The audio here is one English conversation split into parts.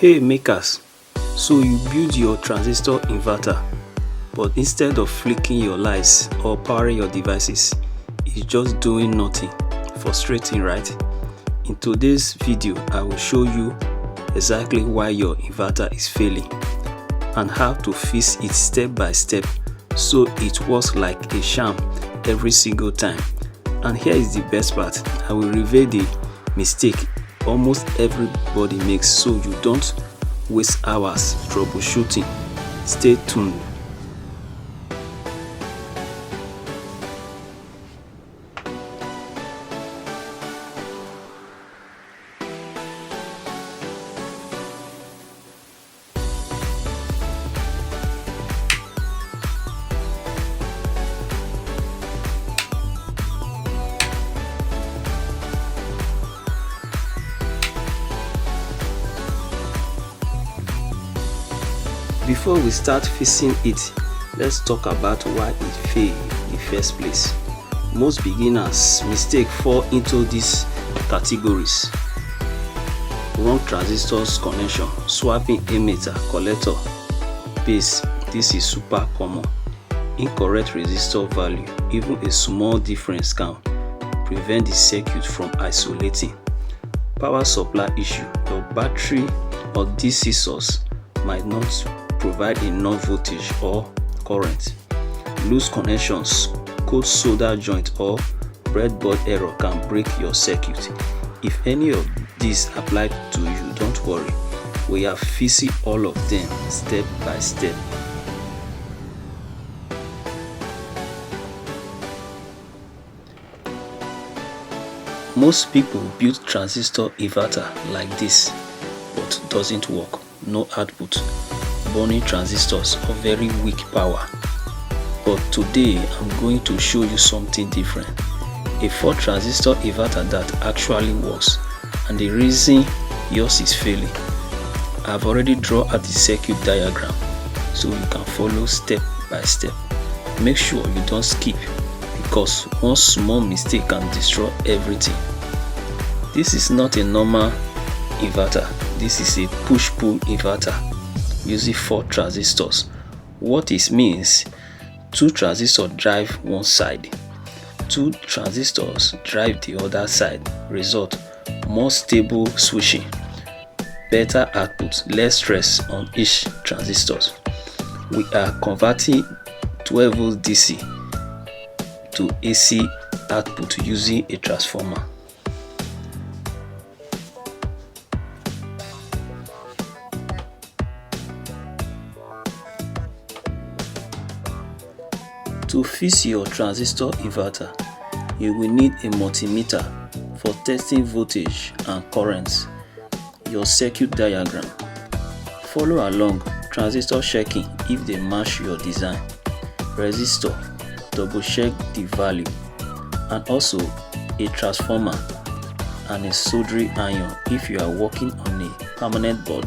Hey makers, so you build your transistor inverter, but instead of flicking your lights or powering your devices, it's just doing nothing. Frustrating, right? In today's video, I will show you exactly why your inverter is failing and how to fix it step by step so it works like a charm every single time. And here is the best part, I will reveal the mistake almost everybody makes so you don't waste hours troubleshooting. Stay tuned. Before we start fixing it, let's talk about why it failed in the first place. Most beginners' mistakes fall into these categories: wrong transistors connection, swapping emitter, collector, base. This is super common. Incorrect resistor value. Even a small difference can prevent the circuit from isolating. Power supply issue. Your battery or DC source might not provide enough voltage or current. Loose connections, cold solder joint or breadboard error can break your circuit. If any of these apply to you, don't worry. We are fixing all of them step by step. Most people build transistor inverter like this, but doesn't work. No output, burning transistors or very weak power. But today I'm going to show you something different. A 4 transistor inverter that actually works, and the reason yours is failing. I've already drawn out the circuit diagram so you can follow step by step. Make sure you don't skip, because one small mistake can destroy everything. This is not a normal inverter. This is a push-pull inverter using 4 transistors. What it means, 2 transistors drive one side, 2 transistors drive the other side. Result: more stable switching, better output, less stress on each transistor. We are converting 12 volts DC to AC output using a transformer. To fix your transistor inverter, you will need a multimeter for testing voltage and currents. Your circuit diagram. Follow along. Transistor checking if they match your design. Resistor, double check the value. And also a transformer and a soldering iron if you are working on a permanent board.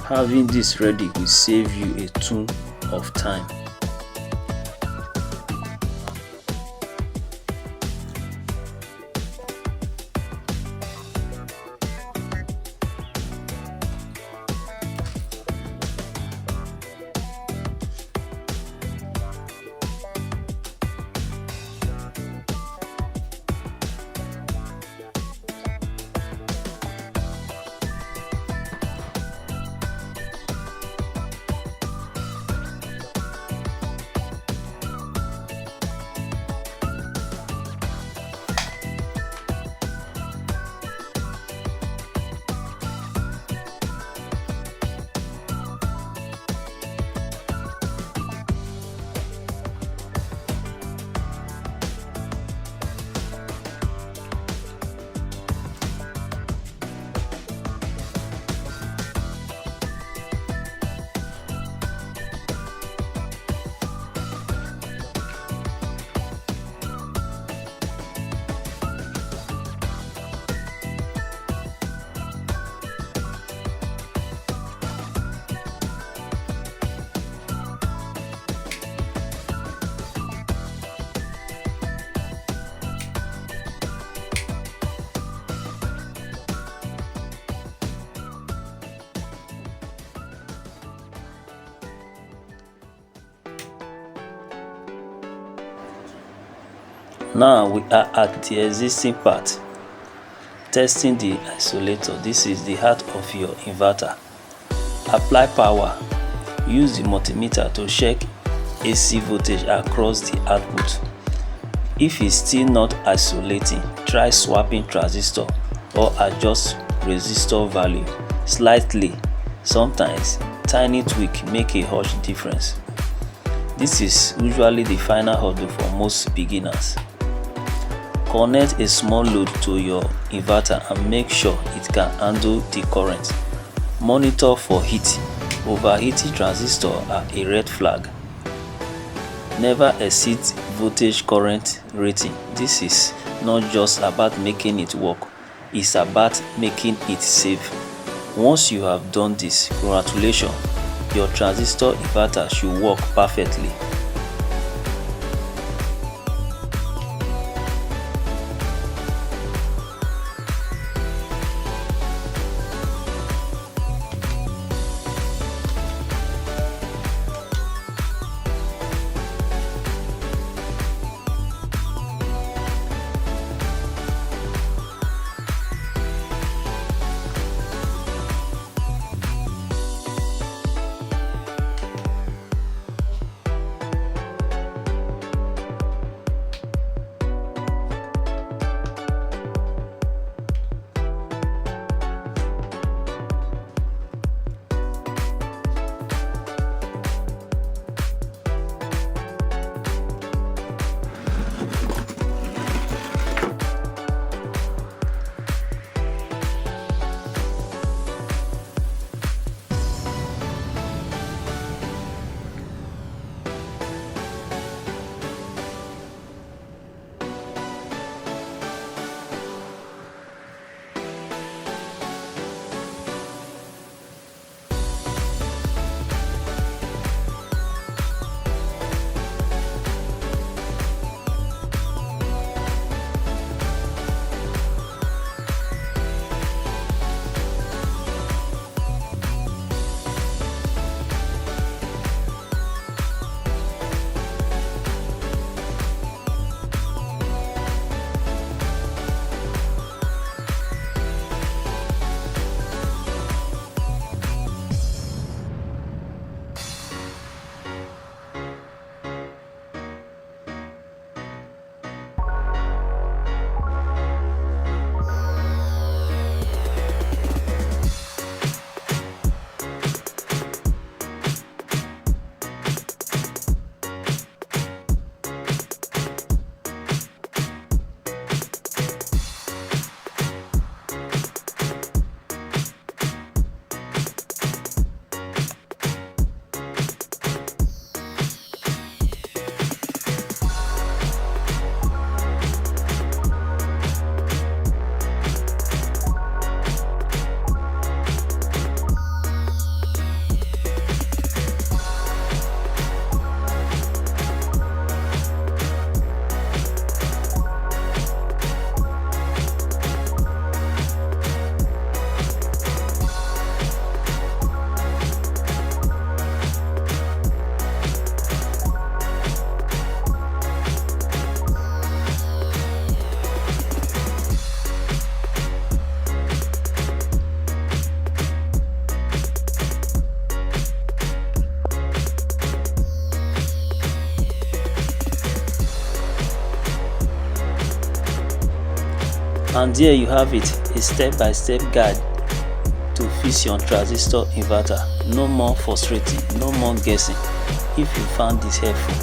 Having this ready will save you a ton of time. Now we are at the existing part. Testing the isolator. This is the heart of your inverter. Apply power. Use the multimeter to check AC voltage across the output. If it's still not isolating, try swapping transistor or adjust resistor value slightly. Sometimes tiny tweak make a huge difference. This is usually the final hurdle for most beginners. Connect a small load to your inverter and make sure it can handle the current. Monitor for heat. Overheating transistors are a red flag. Never exceed voltage current rating. This is not just about making it work, it's about making it safe. Once you have done this, congratulations, your transistor inverter should work perfectly. And there you have it, a step-by-step guide to fix your transistor inverter. No more frustrating, no more guessing. If you found this helpful,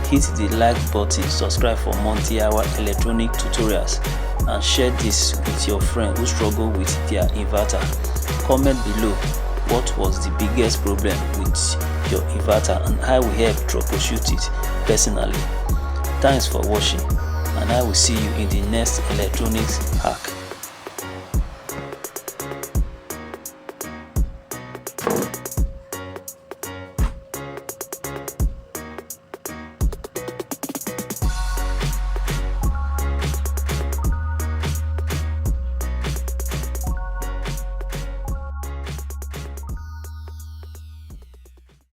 hit the like button, subscribe for more DIY electronic tutorials, and share this with your friends who struggle with their inverter. Comment below what was the biggest problem with your inverter and I will help troubleshoot it personally. Thanks for watching, and I will see you in the next electronics hack.